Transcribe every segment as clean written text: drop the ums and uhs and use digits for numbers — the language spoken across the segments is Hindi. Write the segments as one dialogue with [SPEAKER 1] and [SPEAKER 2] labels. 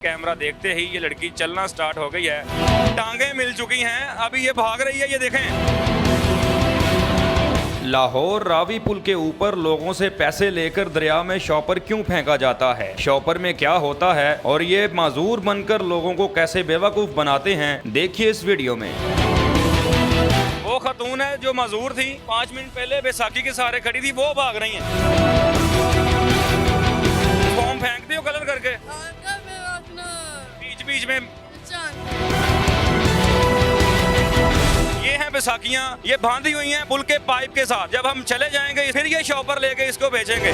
[SPEAKER 1] कैमरा देखते ही ये लड़की चलना स्टार्ट हो गई है, टांगे मिल चुकी हैं, अभी ये भाग रही है, ये देखें। लाहौर रावी पुल के ऊपर लोगों से पैसे लेकर दरिया में शॉपर क्यों फेंका जाता है, शॉपर में क्या होता है और ये माजूर बनकर लोगों को कैसे बेवकूफ बनाते हैं, देखिए इस वीडियो में। वो खतून है जो माजूर थी 5 मिनट पहले बैसाखी के सहारे खड़ी थी, वो भाग रही है। फॉर्म फेंकते हो कलर करके बीच बीच में। ये हैं बैसाखियां, ये बांधी हुई हैं पुल के पाइप के साथ। जब हम चले जाएंगे फिर ये शॉपर लेके इसको बेचेंगे।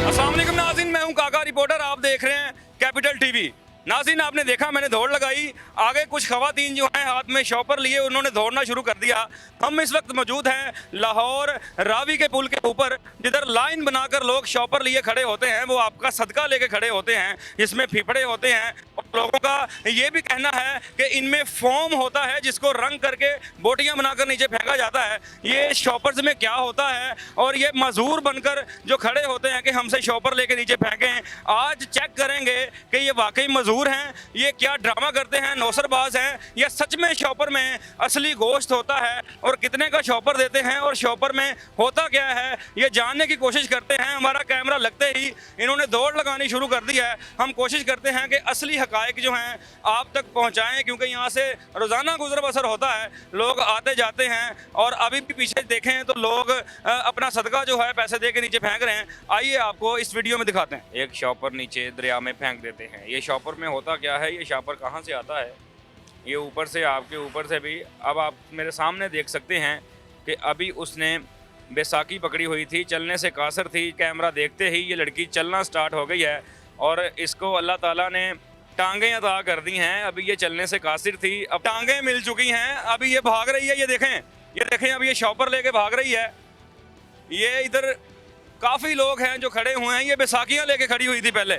[SPEAKER 1] अस्सलाम वालेकुम नाज़रीन, मैं हूं काका रिपोर्टर, आप देख रहे हैं कैपिटल टीवी। नाज़रीन, आपने देखा मैंने दौड़ लगाई, आगे कुछ खवातीन जो हैं हाथ में शॉपर लिए उन्होंने दौड़ना शुरू कर दिया। हम इस वक्त मौजूद हैं लाहौर रावी के पुल के ऊपर, जिधर लाइन बनाकर लोग शॉपर लिए खड़े होते हैं। वो आपका सदका लेके खड़े होते हैं, जिसमें फिफड़े होते हैं। और लोगों का ये भी कहना है कि इनमें फोम होता है जिसको रंग करके बोटियां बनाकर नीचे फेंका जाता है। ये शॉपर्स में क्या होता है और ये मजूर बनकर जो खड़े होते हैं कि हमसे शॉपर लेके नीचे फेंकें, आज चेक करेंगे कि ये वाकई मजूर हैं, ये क्या ड्रामा करते हैं, नौसरबाज हैं, या सच में शॉपर में असली गोश्त होता है और कितने का शॉपर देते हैं और शॉपर में होता क्या है, ये जानने की कोशिश करते हैं। हमारा कैमरा लगते ही इन्होंने दौड़ लगानी शुरू कर दी है। हम कोशिश करते हैं कि असली हकायक जो हैं आप तक पहुंचाएं, क्योंकि यहाँ से रोज़ाना गुजर बसर होता है, लोग आते जाते हैं। और अभी भी पीछे देखें तो लोग अपना सदका जो है पैसे दे के नीचे फेंक रहे हैं। आइए आपको इस वीडियो में दिखाते हैं। एक शॉपर नीचे दरिया में फेंक देते हैं। ये शॉपर में होता क्या है, ये शॉपर कहाँ से आता है, ये ऊपर से, आपके ऊपर से भी। अब आप मेरे सामने देख सकते हैं कि अभी उसने बैसाखी पकड़ी हुई थी, चलने से कासर थी। कैमरा देखते ही ये लड़की चलना स्टार्ट हो गई है और इसको अल्लाह ताला ने टांगें अता कर दी हैं। अभी ये चलने से कासिर थी, अब टांगें मिल चुकी हैं, अभी ये भाग रही है, ये देखें अब ये शॉपर लेके भाग रही है। ये इधर काफ़ी लोग हैं जो खड़े हुए हैं, ये बैसाखियाँ लेके खड़ी हुई थी पहले,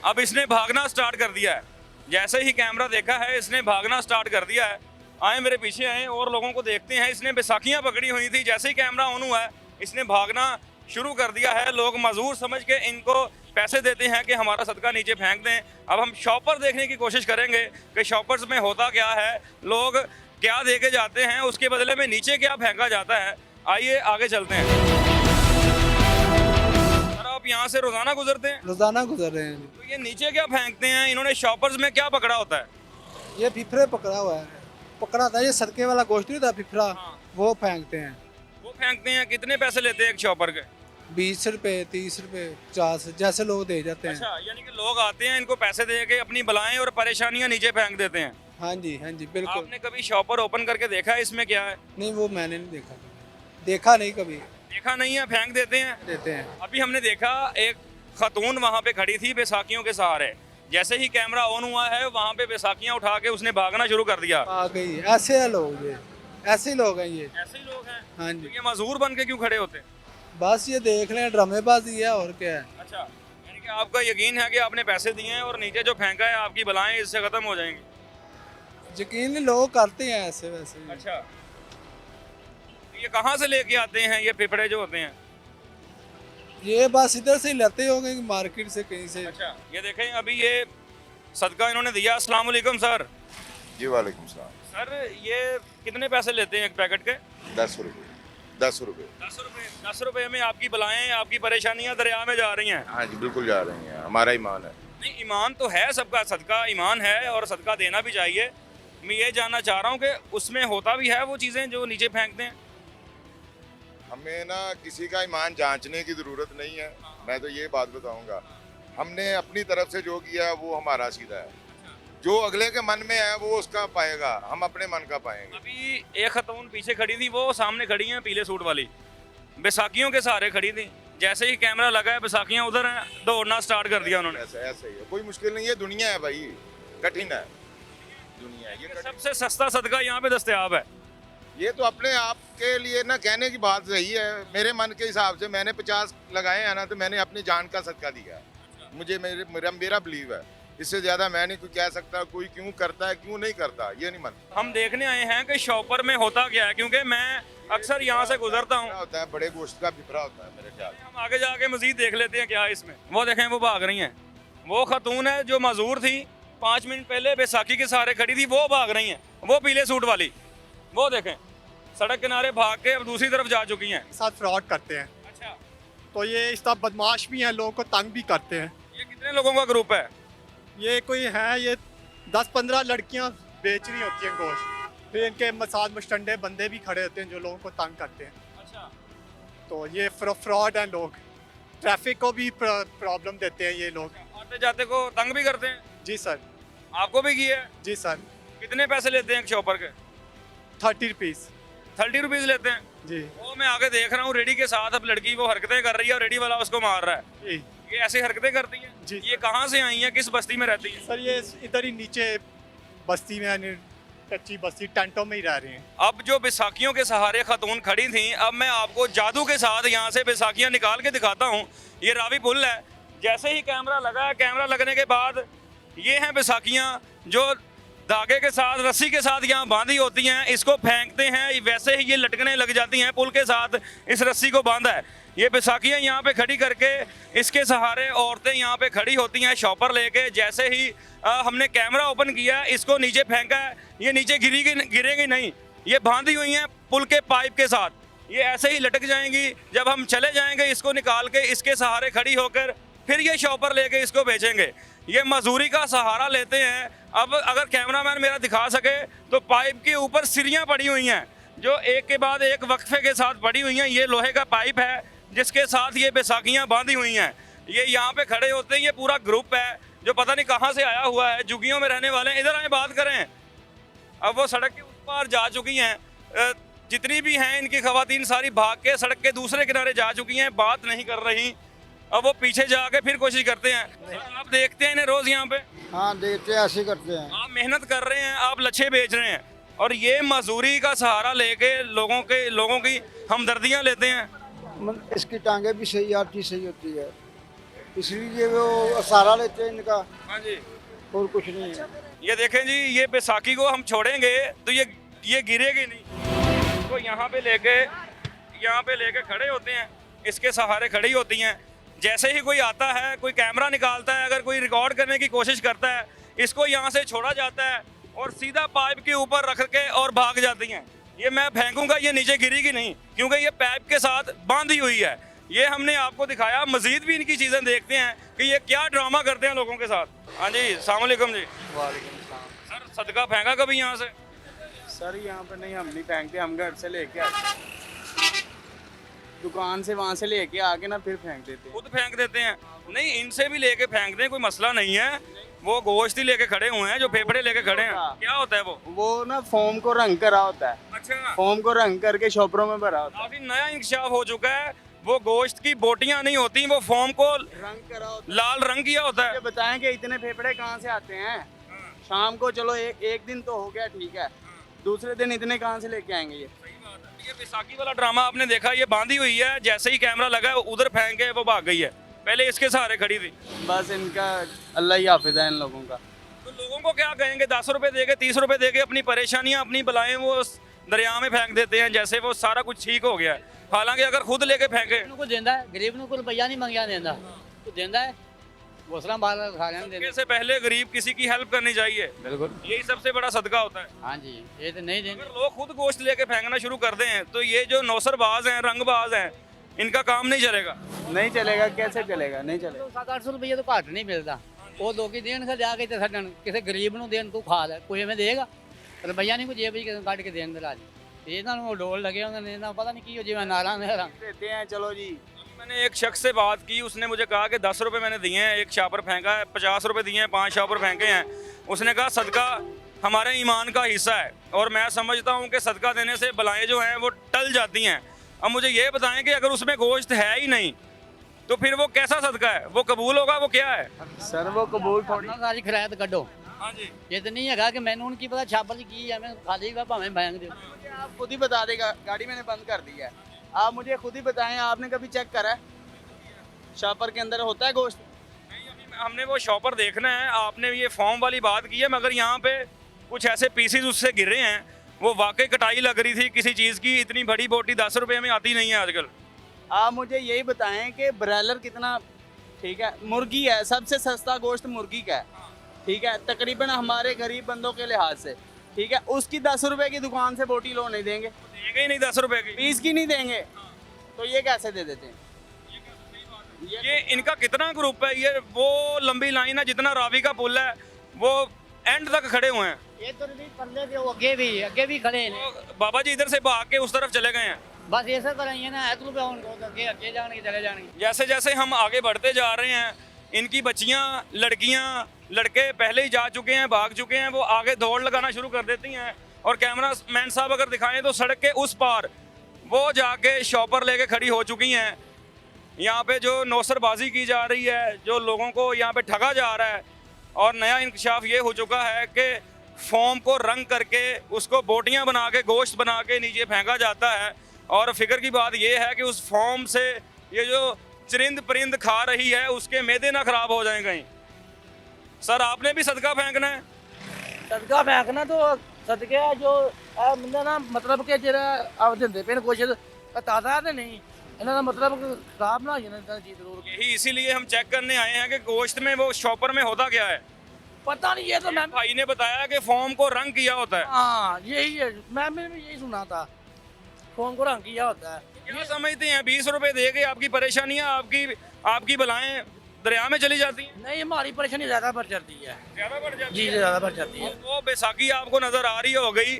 [SPEAKER 1] अब इसने भागना स्टार्ट कर दिया है। जैसे ही कैमरा देखा है इसने भागना स्टार्ट कर दिया है। आए मेरे पीछे आए और लोगों को देखते हैं। इसने बैसाखियाँ पकड़ी हुई थी, जैसे ही कैमरा ऑन हुआ है इसने भागना शुरू कर दिया है। लोग मजूर समझ के इनको पैसे देते हैं कि हमारा सदका नीचे फेंक दें। अब हम शॉपर देखने की कोशिश करेंगे कि शॉपर्स में होता क्या है, लोग क्या दे के जाते हैं, उसके बदले में नीचे क्या फेंका जाता है। आइए आगे चलते हैं। आप यहाँ से रोजाना गुजरते हैं?
[SPEAKER 2] रोजाना गुजर रहे हैं।
[SPEAKER 1] तो ये नीचे क्या फेंकते हैं इन्होंने, शॉपर्स में क्या पकड़ा होता है?
[SPEAKER 2] ये फिफरे पकड़ा हुआ है, पकड़ा था ये सदके वाला गोश्त नहीं था फिफरा।
[SPEAKER 1] हाँ।
[SPEAKER 2] वो फेंकते हैं।
[SPEAKER 1] वो फेंकते हैं। कितने पैसे लेते हैं एक शॉपर के?
[SPEAKER 2] 20 रुपए, 30 रुपए, 50, जैसे लोग दे जाते हैं।
[SPEAKER 1] अच्छा, यानी कि लोग आते हैं, इनको पैसे दे के अपनी बलाएं और परेशानियां नीचे फेंक देते हैं।
[SPEAKER 2] हाँ जी बिल्कुल।
[SPEAKER 1] आपने कभी शॉपर ओपन करके देखा है इसमें क्या है?
[SPEAKER 2] नहीं, वो मैंने नहीं देखा नहीं कभी।
[SPEAKER 1] देखा नहीं है, फेंक देते हैं। अभी हमने देखा एक खतून वहाँ पे खड़ी थी बैसाखियों के सहारे, जैसे ही कैमरा ऑन हुआ है वहाँ पे बैसाखियाँ उठा के उसने भागना शुरू कर दिया।
[SPEAKER 2] आ गई, ऐसे है लोग, ये ऐसे ही लोग हैं ये।
[SPEAKER 1] ऐसे ही लोग हैं।
[SPEAKER 2] हाँ
[SPEAKER 1] तो
[SPEAKER 2] जी,
[SPEAKER 1] ये मजदूर बन के क्यों खड़े होते हैं?
[SPEAKER 2] बस ये देख लें, ड्रामेबाजी है और क्या है।
[SPEAKER 1] अच्छा, यानी कि आपका यकीन है कि आपने पैसे दिए हैं और नीचे जो फेंका है आपकी बलाएं इससे खत्म हो जाएंगी?
[SPEAKER 2] यकीन लोग करते हैं ऐसे वैसे।
[SPEAKER 1] अच्छा, ये कहाँ से लेके आते हैं ये फिफड़े जो होते हैं?
[SPEAKER 2] ये बस इधर से ही लेते होंगे मार्केट से कहीं से।
[SPEAKER 1] अच्छा, ये देखें अभी ये सदका इन्होंने दिया। अस्सलाम वालेकुम सर।
[SPEAKER 3] जी वालेकुम सलाम।
[SPEAKER 1] सर ये कितने पैसे लेते हैं एक पैकेट के?
[SPEAKER 3] 10 रुपये। 10 रुपये।
[SPEAKER 1] 10 रुपये। 10 रुपये में आपकी बलाएं, आपकी परेशानियां दरिया में जा रही हैं।
[SPEAKER 3] हाँ जी, बिल्कुल जा रही हैं, हमारा ईमान है।
[SPEAKER 1] नहीं, ईमान तो है, सबका सदका ईमान है और सदका देना भी चाहिए। मैं ये जानना चाह रहा हूँ कि उसमें होता भी है वो चीज़ें जो नीचे फेंकते हैं?
[SPEAKER 3] हमें ना किसी का ईमान जांचने की ज़रूरत नहीं है। मैं तो ये बात बताऊंगा, हमने अपनी तरफ से जो किया वो हमारा सीधा है। जो अगले के मन में है वो उसका पाएगा, हम अपने मन का पाएंगे।
[SPEAKER 1] अभी एक खतून पीछे खड़ी थी, वो सामने खड़ी हैं पीले सूट वाली, बैसाखियों के सहारे खड़ी थी। जैसे ही कैमरा लगा है बैसाखियाँ उधर हैं, दौड़ना स्टार्ट कर दिया उन्होंने।
[SPEAKER 3] ऐसा ही है, कोई मुश्किल नहीं है, दुनिया है भाई, कठिन है दुनिया। ये कठिन।
[SPEAKER 1] सबसे सस्ता सदका यहाँ पे दस्तयाब है।
[SPEAKER 3] ये तो अपने आप के लिए ना कहने की बात सही है। मेरे मन के हिसाब से मैंने 50 लगाए हैं ना, तो मैंने अपनी जान का सदका दिया है। मुझे मेरा बिलीव है, इससे ज़्यादा मैं नहीं कुछ कह सकता। कोई क्यों करता है क्यों नहीं करता ये नहीं मानता।
[SPEAKER 1] हम देखने आए हैं कि शॉपर में होता क्या है, क्योंकि मैं अक्सर यहाँ से गुजरता हूँ।
[SPEAKER 3] होता है बड़े गोश्त का फिफरा होता है मेरे ख्याल।
[SPEAKER 1] हम आगे जाके मजीद देख लेते हैं क्या है इसमें। वो देखें वो भाग रही हैं, वो खातून है जो मजदूर थी 5 मिनट पहले बैसाखी के सहारे खड़ी थी, वो भाग रही हैं, वो पीले सूट वाली, वो देखें सड़क किनारे भाग के अब दूसरी तरफ जा चुकी हैं।
[SPEAKER 4] साथ फ्रॉड करते हैं,
[SPEAKER 1] अच्छा,
[SPEAKER 4] तो ये इस तरह बदमाश भी हैं, लोगों को तंग भी करते हैं।
[SPEAKER 1] ये कितने लोगों का ग्रुप है?
[SPEAKER 4] ये कोई है, ये 10-15 लड़कियां बेच रही होती हैं गोश्त, फिर इनके साथ मुस्टंडे बंदे भी खड़े होते हैं जो लोगों को तंग करते हैं।
[SPEAKER 1] अच्छा,
[SPEAKER 4] तो ये फ्रॉड हैं लोग, ट्रैफिक को भी प्रॉब्लम देते हैं ये लोग।
[SPEAKER 1] आते जाते को तंग भी करते हैं।
[SPEAKER 4] जी सर,
[SPEAKER 1] आपको भी किया है?
[SPEAKER 4] जी सर।
[SPEAKER 1] कितने पैसे लेते हैं एक शॉपर के?
[SPEAKER 4] 30 रुपीज़।
[SPEAKER 1] 30 रुपीज लेते हैं।
[SPEAKER 4] जी
[SPEAKER 1] वो मैं आगे देख रहा हूँ रेडी के साथ, अब लड़की वो हरकतें कर रही है और रेडी वाला उसको मार रहा है।
[SPEAKER 4] जी
[SPEAKER 1] ये ऐसी हरकतें करती हैं?
[SPEAKER 4] जी।
[SPEAKER 1] ये कहाँ से आई हैं, किस बस्ती में रहती हैं?
[SPEAKER 4] सर, ये इधर ही नीचे बस्ती में, यानी कच्ची बस्ती, टेंटों में ही रह रहे हैं।
[SPEAKER 1] अब जो बैसाखियों के सहारे खातून खड़ी थी, अब मैं आपको जादू के साथ यहाँ से बैसाखियाँ निकाल के दिखाता हूँ। ये रावी पुल है, जैसे ही कैमरा लगा है, कैमरा लगने के बाद ये हैं बैसाखियाँ जो धागे के साथ, रस्सी के साथ यहाँ बांधी होती हैं, इसको फेंकते हैं, वैसे ही ये लटकने लग जाती हैं। पुल के साथ इस रस्सी को बांधा है, ये बैसाखियाँ यहाँ पे खड़ी करके इसके सहारे औरतें यहाँ पे खड़ी होती हैं शॉपर लेके। जैसे ही हमने कैमरा ओपन किया, इसको नीचे फेंका है, ये नीचे गिरेगी नहीं, ये बांधी हुई हैं पुल के पाइप के साथ, ये ऐसे ही लटक जाएंगी। जब हम चले जाएंगे इसको निकाल के इसके सहारे खड़ी होकर फिर ये शॉपर लेके इसको बेचेंगे। ये मजदूरी का सहारा लेते हैं। अब अगर कैमरामैन मेरा दिखा सके तो पाइप के ऊपर सिरियाँ पड़ी हुई हैं जो एक के बाद एक वक्फे के साथ पड़ी हुई हैं। ये लोहे का पाइप है जिसके साथ ये बैसाखियाँ बांधी हुई हैं। ये यहाँ पे खड़े होते हैं, ये पूरा ग्रुप है जो पता नहीं कहाँ से आया हुआ है, झुग्गियों में रहने वाले हैं। इधर आए बात करें। अब वो सड़क के उस पार जा चुकी हैं, जितनी भी हैं इनकी खवातीन सारी भाग के सड़क के दूसरे किनारे जा चुकी हैं, बात नहीं कर रही। अब वो पीछे जाके फिर कोशिश करते हैं। आप देखते हैं इन्हें रोज यहाँ पे?
[SPEAKER 5] हाँ देखते हैं, ऐसे ही करते हैं।
[SPEAKER 1] आप मेहनत कर रहे हैं, आप लच्छे बेच रहे हैं और ये मजदूरी का सहारा लेके लोगों की हमदर्दियाँ लेते हैं।
[SPEAKER 5] इसकी टांगे भी सही आती सही होती है, इसलिए वो सहारा लेते हैं इनका,
[SPEAKER 1] हाँ जी।
[SPEAKER 5] और कुछ नहीं है।
[SPEAKER 1] ये देखें जी, ये बैसाखी को हम छोड़ेंगे तो ये गिरेगी नहीं। इसको यहाँ पे लेके खड़े होते हैं, इसके सहारे खड़ी होती हैं। जैसे ही कोई आता है, कोई कैमरा निकालता है, अगर कोई रिकॉर्ड करने की कोशिश करता है, इसको यहाँ से छोड़ा जाता है और सीधा पाइप के ऊपर रख के और भाग जाती हैं। ये मैं फेंकूंगा, ये नीचे गिरेगी नहीं क्योंकि ये पाइप के साथ बांधी हुई है। ये हमने आपको दिखाया। मजीद भी इनकी चीज़ें देखते हैं कि ये क्या ड्रामा करते हैं लोगों के साथ। हाँ जी, अस्सलाम वालेकुम जी।
[SPEAKER 6] वालेकुम सलाम।
[SPEAKER 1] सर, सदका फेंका कभी यहाँ से?
[SPEAKER 6] सर यहाँ पे नहीं, हम नहीं फेंकते, हम घर से लेके आते, दुकान से वहाँ से लेके आके ना फिर फेंक देते हैं।
[SPEAKER 1] खुद फेंक देते हैं? नहीं, इनसे भी लेके फेंक दें, कोई मसला नहीं है। वो गोश्त ही लेके खड़े हुए हैं, जो फेफड़े लेके खड़े हैं। क्या होता है वो
[SPEAKER 6] ना फोम को रंग करा होता है।
[SPEAKER 1] अच्छा,
[SPEAKER 6] फोम को रंग करके शॉपरों में भरा होता
[SPEAKER 1] काफी नया इंकशाफ हो चुका है। वो गोश्त की बोटियां नहीं होती, वो फोम को
[SPEAKER 6] है, रंग करा होता है।
[SPEAKER 1] लाल रंग किया होता है।
[SPEAKER 6] ये बताएं कि इतने फेफड़े कहाँ से आते हैं? शाम को चलो एक दिन तो हो गया, ठीक है, दूसरे दिन इतने कहाँ से लेके आएंगे?
[SPEAKER 1] ये बैसाखी वाला ड्रामा आपने देखा, ये बांधी हुई है, जैसे ही कैमरा लगा उधर फेंक के वो भाग गई है, पहले इसके सहारे खड़ी थी।
[SPEAKER 6] बस इनका अल्लाह ही हाफिज है इन लोगों का।
[SPEAKER 1] तो लोगों को क्या कहेंगे? 10 रुपए देके, 30 रुपए देके अपनी परेशानियां, अपनी बलाएं वो दरिया में फेंक देते हैं, जैसे वो सारा कुछ ठीक हो गया है। हालांकि अगर खुद लेके फेंके,
[SPEAKER 7] को देंदा है, गरीब को रुपया नहीं मंगिया देंदा, तो देंदा है, घोसला बाहर खा रहे हैं।
[SPEAKER 1] से पहले गरीब किसी की हेल्प करनी चाहिए,
[SPEAKER 7] बिल्कुल,
[SPEAKER 1] यही सबसे बड़ा सदका होता है।
[SPEAKER 7] हाँ जी, ये तो नहीं देंगे।
[SPEAKER 1] अगर लोग खुद गोश्त लेके फेंकना शुरू कर दें तो ये जो नौसरबाज हैं, रंगबाज हैं, इनका काम नहीं चलेगा।
[SPEAKER 6] नहीं चलेगा, कैसे चलेगा? नहीं चलेगा।
[SPEAKER 7] 700-800 रुपये तो घट नहीं मिलता, वो लोग देन से जाके तो छड्डन, किसी गरीब ਨੂੰ ਦੇਣ ਤੂੰ ਖਾ ਲੈ, ਕੋਈ ਐਵੇਂ ਦੇਗਾ? ਰੁਪਈਆ ਨਹੀਂ ਕੋਈ ਜੇਬ ਵਿੱਚ ਕੱਢ ਕੇ ਦੇਣ ਦੇ ਰਾਜ। ਇਹਨਾਂ ਨੂੰ ਡੋਲ ਲਗੇ ਉਹਨਾਂ ਨੇ, ਇਹਨਾਂ ਪਤਾ ਨਹੀਂ ਕੀ ਹੋ ਜਿਵੇਂ ਨਾਲਾਂ ਦੇ ਰੰਗ
[SPEAKER 6] देते हैं, चलो जी।
[SPEAKER 1] मैंने एक शख्स से बात की, उसने मुझे कहा कि 10 रुपये मैंने दिए हैं, एक शापर फेंका है, 50 रुपये दिए हैं, 5 शापर फेंके हैं। उसने कहा सदका हमारे ईमान का हिस्सा है और मैं समझता हूँ कि सदका देने से बलाएँ जो हैं वो टल जाती हैं। अब मुझे ये बताएं कि अगर उसमें गोश्त है ही नहीं तो फिर वो कैसा सदका है? वो कबूल होगा? वो क्या है?
[SPEAKER 6] सर वो कबूल थोड़ी।
[SPEAKER 7] ਸਾਰੀ ਖਰਾਇਤ ਕੱਢੋ।
[SPEAKER 1] हाँ जी,
[SPEAKER 7] ਇਹ ਤਾਂ ਨਹੀਂ ਹੈਗਾ ਕਿ ਮੈਨੂੰ ਹੁਣ ਕੀ ਪਤਾ ਛਾਪਰ ਦੀ ਕੀ ਐਵੇਂ ਖਾਲੀ ਵਾ ਭਾਵੇਂ ਬੈਂਕ ਦੇ।
[SPEAKER 6] आप खुद ही बता देगा, गाड़ी मैंने बंद कर दी है, आप मुझे खुद ही बताएं, आपने कभी चेक करा है शॉपर के अंदर होता है गोश्त?
[SPEAKER 1] नहीं, अभी हमने वो शॉपर देखना है। आपने ये फॉर्म वाली बात की है, मगर यहाँ पे कुछ ऐसे पीसीज उससे गिरे हैं, वो वाकई कटाई लग रही थी किसी चीज़ की। इतनी बड़ी बोटी 10 रुपये में आती नहीं है आजकल।
[SPEAKER 6] आप मुझे यही बताएं कि ब्रायलर कितना ठीक है, मुर्गी है, सबसे सस्ता गोश्त मुर्गी का है, ठीक है, तकरीबन हमारे गरीब बंदों के लिहाज से, ठीक है, उसकी 10 रुपए की दुकान से बोटी लो नहीं देंगे,
[SPEAKER 1] देंगे ही नहीं 10 रुपए की।
[SPEAKER 6] 20 की नहीं देंगे, तो ये कैसे दे देते हैं?
[SPEAKER 1] ये इनका कितना ग्रुप है, ये वो लंबी लाइन है, जितना रावी का पुल है वो एंड तक खड़े हुए हैं।
[SPEAKER 7] ये तो नहीं पल्ले भी अगे भी खड़े हैं।
[SPEAKER 1] तो बाबा जी इधर से भाग के उस तरफ चले गए हैं।
[SPEAKER 7] बस ऐसा कराइए ना, ऐतलू पे उनको अगे जाने चले जाएंगे।
[SPEAKER 1] जैसे जैसे हम आगे बढ़ते जा रहे हैं, इनकी बच्चियां, लड़कियां, लड़के पहले ही जा चुके हैं, भाग चुके हैं, वो आगे दौड़ लगाना शुरू कर देती हैं। और कैमरा मैन साहब अगर दिखाएं तो सड़क के उस पार वो जाके शॉपर लेके खड़ी हो चुकी हैं। यहाँ पे जो नौसरबाजी की जा रही है, जो लोगों को यहाँ पे ठगा जा रहा है, और नया इंकशाफ ये हो चुका है कि फोम को रंग करके उसको बोटियाँ बना के, गोश्त बना के नीचे फेंका जाता है। और फिक्र की बात ये है कि उस फोम से ये जो चरिंद परिंद खा रही है उसके मैदे ना खराब हो जाए कहीं। सर आपने भी सदका फेंकना है?
[SPEAKER 8] सदका फेंकना तो सदके जो बंदा ना मतलब कि जेरा आप दिंदे पे कोशिश ताज़ा तो नहीं, इन्होंने मतलब खराब ना हो जाए चीज़ जरूर।
[SPEAKER 1] यही इसीलिए हम चेक करने आए हैं कि गोश्त में वो शॉपर में होता क्या है।
[SPEAKER 8] पता नहीं, ये तो मैं
[SPEAKER 1] भाई ने बताया कि फोम को रंग किया होता है।
[SPEAKER 8] हाँ यही है, मैंने भी यही सुना था, फोन को रंग किया होता है।
[SPEAKER 1] क्या समझते हैं 20 रुपए दे के आपकी परेशानियां, आपकी बलाएं दरिया में चली जाती हैं?
[SPEAKER 8] नहीं, हमारी परेशानी ज़्यादा बढ़ जाती है
[SPEAKER 1] ज्यादा बढ़ जाती
[SPEAKER 8] जी,
[SPEAKER 1] है।
[SPEAKER 8] ज़्यादा बढ़ जाती है।
[SPEAKER 1] वो बैसाखी आपको नजर आ रही हो गई,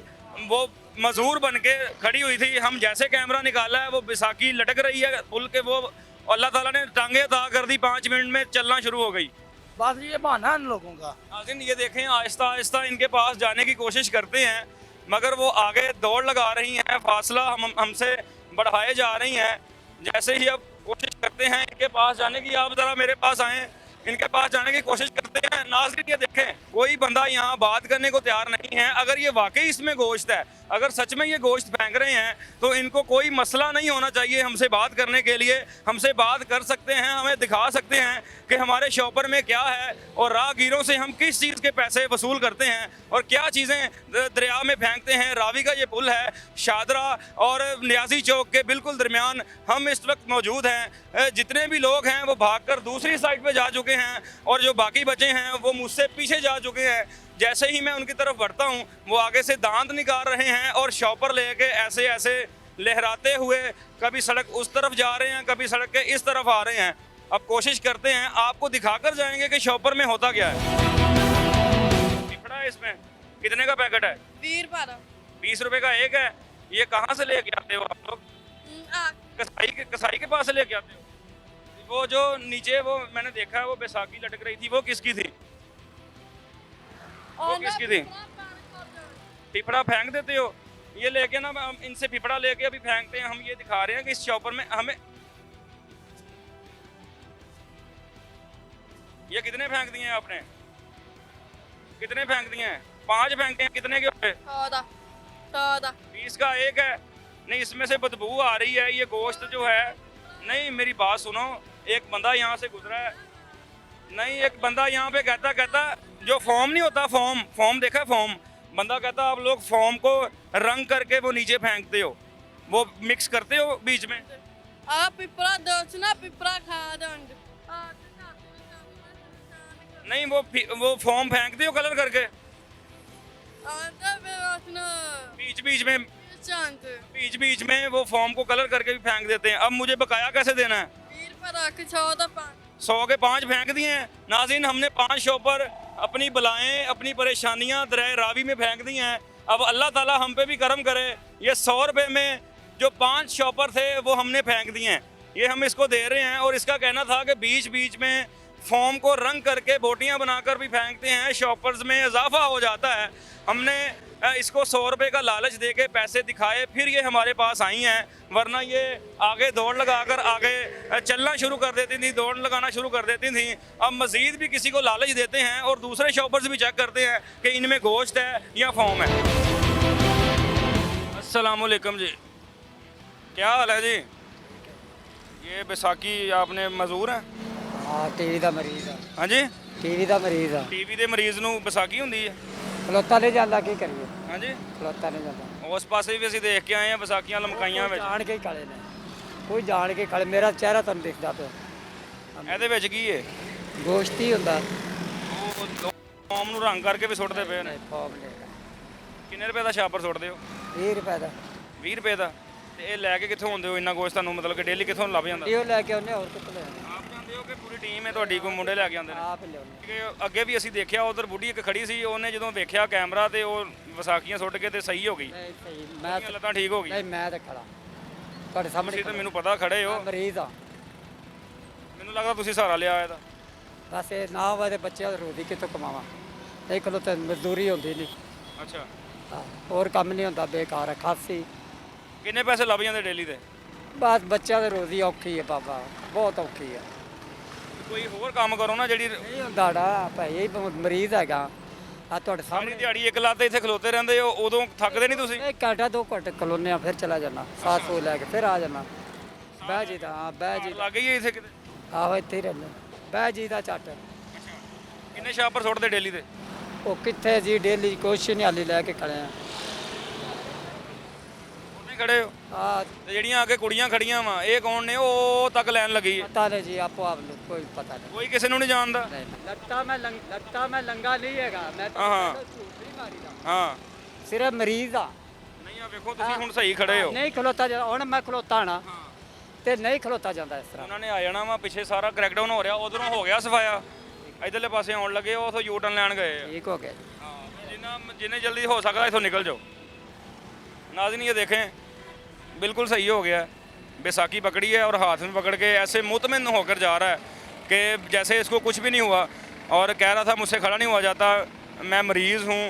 [SPEAKER 1] वो मजदूर बन के खड़ी हुई थी, हम जैसे कैमरा निकाला है वो बैसाखी लटक रही है पुल के, वो अल्लाह ताला ने टांगे अता कर दी, 5 मिनट में चलना शुरू हो गई।
[SPEAKER 8] बस ये बहाना है इन लोगों का।
[SPEAKER 1] नाज़रीन ये देखें, आहिस्ता आहिस्ता इनके पास जाने की कोशिश करते हैं, मगर वो आगे दौड़ लगा रही हैं, फासला हमसे बढ़ाए जा रही हैं। जैसे ही अब कोशिश करते हैं इनके पास जाने की, आप ज़रा मेरे पास आएँ, इनके पास जाने की कोशिश करते हैं। नाज़रीन ये देखें, कोई बंदा यहाँ बात करने को तैयार नहीं है। अगर ये वाकई इसमें गोश्त है, अगर सच में ये गोश्त फेंक रहे हैं, तो इनको कोई मसला नहीं होना चाहिए हमसे बात करने के लिए। हमसे बात कर सकते हैं, हमें दिखा सकते हैं कि हमारे शॉपर में क्या है और राहगीरों से हम किस चीज़ के पैसे वसूल करते हैं और क्या चीज़ें दरिया में फेंकते हैं। रावी का ये पुल है, शादरा और न्याजी चौक के बिल्कुल दरमियान हम इस वक्त मौजूद हैं। जितने भी लोग हैं वो भागकर दूसरी साइड पे जा चुके हैं और जो बाकी बचे हैं वो मुझसे पीछे जा चुके हैं। जैसे ही मैं उनकी तरफ बढ़ता हूँ वो आगे से दांत निकाल रहे हैं और शॉपर लेके ऐसे ऐसे लहराते हुए कभी सड़क उस तरफ जा रहे हैं, कभी सड़क के इस तरफ आ रहे हैं। अब कोशिश करते हैं, आपको दिखाकर जाएंगे कि शॉपर में होता क्या है। पिपड़ा है इसमें, कितने का पैकेट है? 20 रुपए का एक है। ये कहाँ से लेके आते हो आप लोग? कसाई के पास से लेके आते हो? वो जो नीचे वो मैंने देखा है वो बैसाखी लटक रही थी, वो किसकी थी? वो किसकी थी? पिपड़ा फेंक देते हो? ये लेके ना हम इनसे पिपड़ा लेके अभी फेंकते हैं। हम ये दिखा रहे हैं कि इस शॉपर में हमें ये कितने फेंक दिए हैं आपने? कितने फेंक दिए हैं? 5 फेंकते हैं। कितने के होते? 20 का एक है। नहीं, इसमें से बदबू आ रही है। ये गोश्त जो है, नहीं मेरी बात सुनो, एक बंदा यहाँ से गुजरा है, नहीं एक बंदा यहाँ पे कहता जो फॉर्म नहीं होता, फॉर्म देखा है फॉर्म, बंदा कहता आप लोग फॉर्म को रंग करके वो नीचे फेंकते हो, वो मिक्स करते हो बीच में। नहीं वो फॉर्म फेंकते हो कलर करके बीच में वो फॉर्म को कलर करके भी फेंक देते हैं। अब मुझे बकाया कैसे देना है? 100 के 5 फेंक दिए हैं। नाज़रीन हमने 5 शॉपर अपनी बलाएं, अपनी परेशानियां दरिया रावी में फेंक दी हैं। अब अल्लाह ताला हम पे भी करम करे। ये 100 रुपये में जो 5 शॉपर थे वो हमने फेंक दिए हैं, ये हम इसको दे रहे हैं। और इसका कहना था कि बीच में फॉर्म को रंग करके बोटियां बनाकर भी फेंकते हैं, शॉपर्स में इजाफा हो जाता है। हमने इसको 100 रुपये का लालच दे के पैसे दिखाए, फिर ये हमारे पास आई हैं, वरना ये आगे दौड़ लगाकर आगे चलना शुरू कर देती थी, दौड़ लगाना शुरू कर देती थी। अब मज़ीद भी किसी को लालच देते हैं और दूसरे शॉपर्स भी चेक करते हैं कि इनमें गोश्त है या फॉर्म है। अस्सलाम वालेकुम जी, क्या हाल है जी? ये बैसाखी आपने मजदूर हैं?
[SPEAKER 8] हाँ, टीवी का मरीज है।
[SPEAKER 1] हाँ जी,
[SPEAKER 8] टीवी का मरीज है।
[SPEAKER 1] टीवी ਦੇ ਮਰੀਜ਼ ਨੂੰ ਵਿਸਾਖੀ ਹੁੰਦੀ ਹੈ?
[SPEAKER 8] ਖਲੋਤਾ ਨਹੀਂ ਜਾਂਦਾ, ਕੀ ਕਰੀਏ?
[SPEAKER 1] ਹਾਂਜੀ,
[SPEAKER 8] ਖਲੋਤਾ ਨਹੀਂ ਜਾਂਦਾ।
[SPEAKER 1] ਉਸ ਪਾਸੇ ਵੀ ਅਸੀਂ ਦੇਖ ਕੇ ਆਏ ਆ ਵਿਸਾਖੀਆਂ ਲਮਕਾਈਆਂ ਵਿੱਚ।
[SPEAKER 8] ਜਾਣ ਕੇ ਕਾਲੇ ਨੇ, ਕੋਈ ਜਾਣ ਕੇ ਕਾਲੇ, ਮੇਰਾ ਚਿਹਰਾ ਤੁਹਾਨੂੰ ਦਿਖਦਾ ਪਿਆ।
[SPEAKER 1] ਇਹਦੇ ਵਿੱਚ ਕੀ ਹੈ?
[SPEAKER 7] ਗੋਸ਼ਤ ਹੀ ਹੁੰਦਾ
[SPEAKER 1] ਉਹ ਫੋਮ ਨੂੰ ਰੰਗ ਕਰਕੇ ਵੀ ਸੁੱਟਦੇ ਪਏ ਨੇ।
[SPEAKER 7] ਫਾਰਮੂਲੇ
[SPEAKER 1] ਕਿੰਨੇ ਰੁਪਏ ਦਾ ਛਾਪਰ ਸੁੱਟਦੇ ਹੋ?
[SPEAKER 7] 20 ਰੁਪਏ ਦਾ
[SPEAKER 1] 20 ਰੁਪਏ ਦਾ। ਤੇ ਇਹ ਲੈ ਕੇ ਕਿੱਥੋਂ ਆਉਂਦੇ ਹੋ ਇੰਨਾ ਗੋਸ਼ਤ ਤੁਹਾਨੂੰ, ਮਤਲਬ ਕਿ ਡੇਲੀ ਕਿੱਥੋਂ ਲੱਭ ਜਾਂਦਾ?
[SPEAKER 7] ਇਹ ਲੈ ਕੇ ਆਉਂਦੇ ਹੋਰ ਕਿੱਥੇ ਲੈ
[SPEAKER 1] ਆਪ ਜਾਂਦੇ ਹੋ ਕਿ ਪੂਰੀ ਟੀਮ ਹੈ ਤੁਹਾਡੀ, ਕੋਈ ਮੁੰਡੇ ਲੈ ਕੇ ਆਉਂਦੇ ਨੇ?
[SPEAKER 7] ਆਪ ਲਿਆਉਂਦੇ
[SPEAKER 1] ਕਿ ਅੱਗੇ ਵੀ ਅਸੀਂ ਦੇਖਿਆ ਉਧਰ ਬੁੱਢੀ ਇੱਕ ਖੜੀ ਸੀ, ਉਹਨੇ ਜਦੋਂ ਵੇਖਿਆ ਕੈਮਰਾ ਤੇ ਉਹ ਵਿਸਾਖੀਆਂ ਸੁੱਟ ਕੇ ਤੇ ਸਹੀ ਹੋ ਗਈ,
[SPEAKER 7] ਨਹੀਂ ਸਹੀ ਮੈਂ
[SPEAKER 1] ਉਹਦੀਆਂ ਲੱਤਾਂ ਠੀਕ ਹੋ ਗਈ।
[SPEAKER 7] ਨਹੀਂ ਮੈਂ ਤਾਂ ਖੜਾ ਤੁਹਾਡੇ ਸਾਹਮਣੇ
[SPEAKER 1] ਤੁਸੀਂ ਤਾਂ ਮੈਨੂੰ ਪਤਾ ਖੜੇ ਹੋ,
[SPEAKER 7] ਮਰੀਜ਼ ਆ
[SPEAKER 1] ਮੈਨੂੰ ਲੱਗਦਾ ਤੁਸੀਂ ਸਹਾਰਾ ਲਿਆ ਇਹਦਾ।
[SPEAKER 7] ਬਸ ਇਹ ਨਾ ਹੋਵੇ ਬੱਚਿਆਂ ਦੀ ਰੋਟੀ ਕਿੱਥੋਂ ਕਮਾਵਾਂ, ਇਹ ਕੋਲ ਤਾਂ ਮਜ਼ਦੂਰੀ ਹੁੰਦੀ ਨਹੀਂ,
[SPEAKER 1] ਅੱਛਾ,
[SPEAKER 7] ਹਾਂ, ਹੋਰ ਕੰਮ ਨਹੀਂ ਹੁੰਦਾ, ਬੇਕਾਰ ਹੈ ਖਾਸੀ।
[SPEAKER 1] ਕਿੰਨੇ ਪੈਸੇ ਲੱਭ ਜਾਂਦੇ ਡੇਲੀ ਦੇ?
[SPEAKER 7] ਬਸ ਬੱਚਿਆਂ ਦੀ ਰੋਜ਼ੀ ਔਖੀ ਹੈ ਬਾਬਾ, ਬਹੁਤ ਔਖੀ ਹੈ।
[SPEAKER 1] ਕੋਈ ਹੋਰ ਕੰਮ ਕਰੋ ਨਾ ਜਿਹੜੀ
[SPEAKER 7] ਨਹੀਂ ਹੁੰਦਾ ਡਾ ਭਾਈ, ਇਹ ਮਰੀਜ਼ ਹੈਗਾ ਆ ਤੁਹਾਡੇ
[SPEAKER 1] ਸਾਰੀ
[SPEAKER 7] ਸਾਹਮਣੇ।
[SPEAKER 1] ਦਿਹਾੜੀ ਇੱਕ ਲੱਤ ਇੱਥੇ ਖਲੋਤੇ ਰਹਿੰਦੇ ਹੋ, ਉਦੋਂ ਥੱਕਦੇ ਨਹੀਂ ਤੁਸੀਂ?
[SPEAKER 7] ਇਹ ਘੰਟਾ 2 ਘੰਟੇ ਕਲੋਨੇ ਆ, ਫਿਰ ਚਲਾ ਜਾਣਾ ਸਾਥ ਸੂ ਲੈ ਕੇ ਫਿਰ ਆ ਜਾਣਾ। ਬਹਿ ਜੀ ਦਾ ਹਾਂ ਬਹਿ ਜੀ
[SPEAKER 1] ਲੱਗ ਗਈ ਹੈ ਇੱਥੇ ਕਿਤੇ?
[SPEAKER 7] ਆਹੋ ਇੱਥੇ ਹੀ ਰਹਿੰਦੇ ਬਹਿ ਜੀ ਦਾ ਝੱਟ।
[SPEAKER 1] ਕਿੰਨੇ ਛਾਪਰ ਸੁੱਟਦੇ ਡੇਲੀ ਦੇ?
[SPEAKER 7] ਉਹ ਕਿੱਥੇ ਜੀ ਡੇਲੀ ਕੁਛ ਨਹੀਂ ਹਾਲੀ ਲੈ ਕੇ ਖੜੇ ਆ।
[SPEAKER 1] ਉਹਨੇ ਖੜੇ ਹੋ
[SPEAKER 7] ਆ
[SPEAKER 1] ਤੇ ਜਿਹੜੀਆਂ ਅੱਗੇ ਕੁੜੀਆਂ ਖੜੀਆਂ ਵਾ, ਇਹ ਕੌਣ ਨੇ? ਉਹ ਤੱਕ ਲਾਈਨ ਲੱਗੀ ਹੈ,
[SPEAKER 7] ਪਤਾ ਨਹੀਂ ਜੀ, ਆਪੋ ਆਪ ਨੂੰ ਕੋਈ ਪਤਾ ਨਹੀਂ।
[SPEAKER 1] ਕੋਈ ਕਿਸੇ ਨੂੰ ਨਹੀਂ ਜਾਣਦਾ।
[SPEAKER 7] ਲੱਗਦਾ ਮੈਂ ਲੰਗਾ ਨਹੀਂ ਹੈਗਾ, ਮੈਂ
[SPEAKER 1] ਹਾਂ, ਹਾਂ।
[SPEAKER 7] ਝੂਠ ਨਹੀਂ ਮਾਰੀਦਾ,
[SPEAKER 1] ਹਾਂ,
[SPEAKER 7] ਸਿਰਫ ਮਰੀਜ਼ ਆ।
[SPEAKER 1] ਨਹੀਂ ਆ ਵੇਖੋ ਤੁਸੀਂ ਹੁਣ ਸਹੀ ਖੜੇ ਹੋ।
[SPEAKER 7] ਨਹੀਂ ਖਲੋਤਾ ਜਾਂਦਾ, ਹੁਣ ਮੈਂ ਖਲੋਤਾ ਨਾ ਤੇ ਨਹੀਂ ਖਲੋਤਾ ਜਾਂਦਾ ਇਸ ਤਰ੍ਹਾਂ।
[SPEAKER 1] ਉਹਨਾਂ ਨੇ ਆ ਜਾਣਾ ਵਾ, ਪਿੱਛੇ ਸਾਰਾ ਕ੍ਰੈਕਡਾਊਨ ਹੋ ਰਿਹਾ, ਉਧਰੋਂ ਹੋ ਗਿਆ ਸਫਾਇਆ, ਇਧਰਲੇ ਪਾਸੇ ਆਉਣ ਲੱਗੇ, ਉਹ ਉਥੋਂ ਯੂ ਟਰਨ ਲੈਣ ਗਏ ਆ।
[SPEAKER 7] ठीक हो गया।
[SPEAKER 1] जिन्हें जल्दी हो सकता है इथों निकल जाओ। नाज़रीन ये देखें, बिल्कुल सही हो गया है, बैसाखी पकड़ी है और हाथ में पकड़ के ऐसे मुतमिन होकर जा रहा है कि जैसे इसको कुछ भी नहीं हुआ, और कह रहा था मुझसे खड़ा नहीं हुआ जाता, मैं मरीज़ हूँ,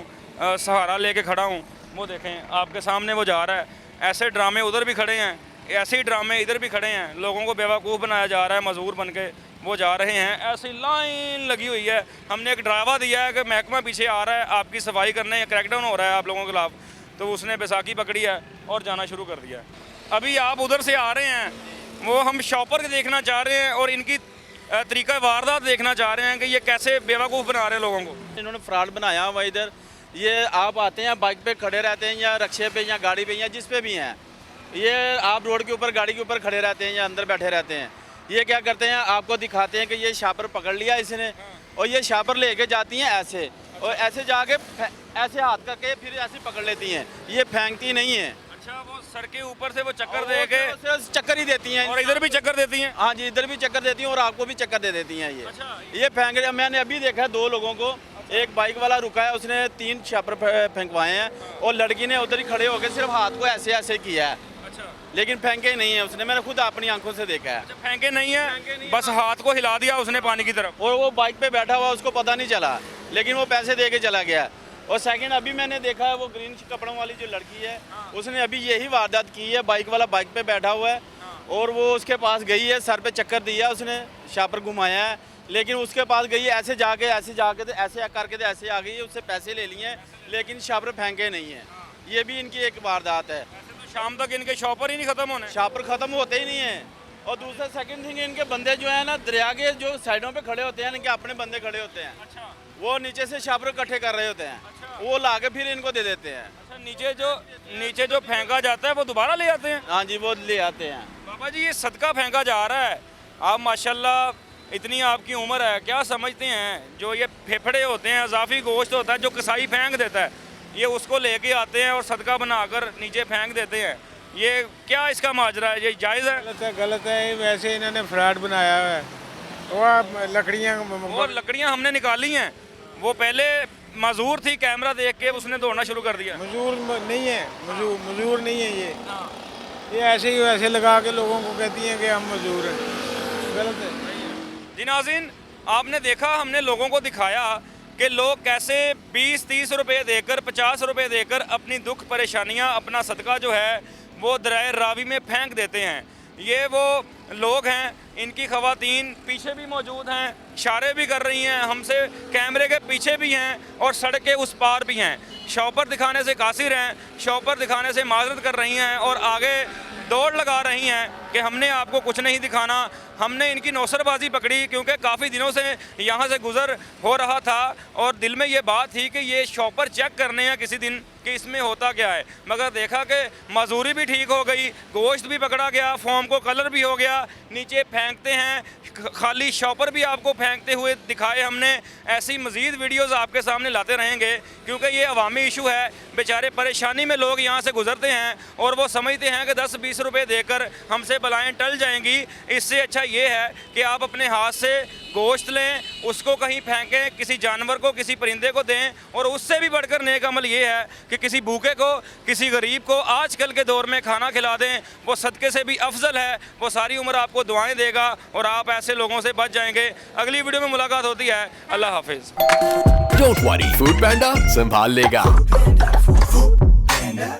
[SPEAKER 1] सहारा लेके खड़ा हूँ। वो देखें आपके सामने वो जा रहा है। ऐसे ड्रामे उधर भी खड़े हैं, ऐसे ही ड्रामे इधर भी खड़े हैं, लोगों को बेवकूफ़ बनाया जा रहा है, मजदूर बन के वो जा रहे हैं। ऐसी लाइन लगी हुई है, हमने एक ड्रावा दिया है कि महकमा पीछे आ रहा है आपकी सफाई करने, या क्रैकडाउन हो रहा है आप लोगों के खिलाफ, तो उसने बैसाखी पकड़ी है और जाना शुरू कर दिया है। अभी आप उधर से आ रहे हैं, वो हम शॉपर देखना चाह रहे हैं और इनकी तरीका वारदात देखना चाह रहे हैं कि ये कैसे बेवकूफ़ बना रहे हैं लोगों को।
[SPEAKER 6] इन्होंने फ्रॉड बनाया हुआ इधर, ये आप आते हैं बाइक पे खड़े रहते हैं या रिक्शे पे या गाड़ी पे या जिस पे भी हैं, ये आप रोड के ऊपर गाड़ी के ऊपर खड़े रहते हैं या अंदर बैठे रहते हैं। ये क्या करते हैं, आपको दिखाते हैं कि ये शापर पकड़ लिया इसने, और ये शापर लेके जाती हैं ऐसे, और ऐसे जाके ऐसे हाथ करके फिर ऐसे पकड़ लेती हैं, ये फेंकती नहीं है।
[SPEAKER 1] अच्छा, वो सर के ऊपर से वो चक्कर दे के
[SPEAKER 6] चक्कर ही देती हैं,
[SPEAKER 1] और इधर भी चक्कर देती हैं?
[SPEAKER 6] हाँ जी, इधर भी चक्कर देती हैं और आपको भी चक्कर दे देती हैं। ये फेंक रहे, मैंने अभी देखा है 2 लोगों को, एक बाइक वाला रुका है, उसने 3 शापर फेंकवाए हैं, और लड़की ने उधर ही खड़े होकर सिर्फ हाथ को ऐसे ऐसे किया है, लेकिन फेंके नहीं है उसने, मैंने खुद अपनी आंखों से देखा है।
[SPEAKER 1] फेंके नहीं है, बस हाथ को हिला दिया उसने पानी की तरफ,
[SPEAKER 6] और वो बाइक पे बैठा हुआ, उसको पता नहीं चला, लेकिन वो पैसे दे के चला गया। और सेकंड अभी मैंने देखा है, वो ग्रीन कपड़ों वाली जो लड़की है, उसने अभी यही वारदात की है, बाइक वाला बाइक पे बैठा हुआ है, और वो उसके पास गई है, सर पे चक्कर दिया उसने, शापर घुमाया है, लेकिन उसके पास गई है, ऐसे जाके तो ऐसे करके तो ऐसे आ गई है, उससे पैसे ले लिए हैं, लेकिन शापर फेंके नहीं है। ये भी इनकी एक वारदात है।
[SPEAKER 1] शाम तक इनके शॉपर ही नहीं खत्म होने।
[SPEAKER 6] शापर खत्म होते ही नहीं है। और दूसरा सेकंड थिंग, इनके बंदे जो है ना, दरिया के जो साइडों पे खड़े होते हैं, इनके अपने बंदे खड़े होते हैं,
[SPEAKER 1] अच्छा,
[SPEAKER 6] वो नीचे से शापर इकट्ठे कर रहे होते हैं, वो ला के फिर इनको दे देते हैं।
[SPEAKER 1] अच्छा, नीचे जो फेंका जाता है वो दोबारा ले आते हैं?
[SPEAKER 6] हाँ जी, वो ले आते हैं।
[SPEAKER 1] बाबा जी, ये सदका फेंका जा रहा है, आप माशाल्लाह इतनी आपकी उम्र है, क्या समझते हैं जो ये फेफड़े होते हैं, अजाफी गोश्त होता है जो कसाई फेंक देता है, ये उसको लेके आते हैं और सदका बनाकर नीचे फेंक देते हैं, ये क्या इसका माजरा है, ये जायज़ है?
[SPEAKER 2] गलत है, वैसे इन्होंने फ्रॉड बनाया हुआ है। वो लकड़ियाँ
[SPEAKER 1] और लकड़ियाँ हमने निकाली हैं, वो पहले मजदूर थी, कैमरा देख के उसने दौड़ना शुरू कर दिया।
[SPEAKER 2] मजदूर नहीं है, मजदूर नहीं है ये ऐसे ही वैसे लगा के लोगों को कहती हैं कि हम मजदूर हैं, गलत है।
[SPEAKER 1] जी नाज़रीन, आपने देखा, हमने लोगों को दिखाया कि लोग कैसे 20-30 रुपये देकर, 50 रुपये देकर अपनी दुख परेशानियां, अपना सदका जो है वो दरिया रावी में फेंक देते हैं। ये वो लोग हैं, इनकी ख़वातीन पीछे भी मौजूद हैं, इशारे भी कर रही हैं हमसे, कैमरे के पीछे भी हैं और सड़क के उस पार भी हैं। शॉपर दिखाने से कासिर हैं, शॉपर दिखाने से माजरत कर रही हैं और आगे दौड़ लगा रही हैं कि हमने आपको कुछ नहीं दिखाना, हमने इनकी नौसरबाजी पकड़ी क्योंकि काफ़ी दिनों से यहाँ से गुज़र हो रहा था और दिल में ये बात थी कि ये शॉपर चेक करने हैं किसी दिन कि इसमें होता क्या है, मगर देखा कि मजदूरी भी ठीक हो गई, गोश्त भी पकड़ा गया, फॉर्म को कलर भी हो गया, नीचे फेंकते हैं, खाली शॉपर भी आपको फेंकते हुए दिखाए हमने। ऐसी मज़ीद वीडियोस आपके सामने लाते रहेंगे क्योंकि ये अवामी इशू है। बेचारे परेशानी में लोग यहाँ से गुजरते हैं और वो समझते हैं कि 10-20 रुपए देकर हमसे बलाएँ टल जाएंगी। इससे अच्छा ये है कि आप अपने हाथ से गोश्त लें, उसको कहीं फेंकें, किसी जानवर को, किसी परिंदे को दें, और उससे भी बढ़कर नेक अमल ये है कि किसी भूखे को, किसी गरीब को आजकल के दौर में खाना खिला दें। वो सदक़े से भी अफजल है, वो सारी उम्र आपको दुआएं देगा और आप ऐसे लोगों से बच जाएंगे। अगली वीडियो में मुलाकात होती है। अल्लाह हाफिज़।
[SPEAKER 9] डोंट वरी, फूड पांडा संभाल लेगा।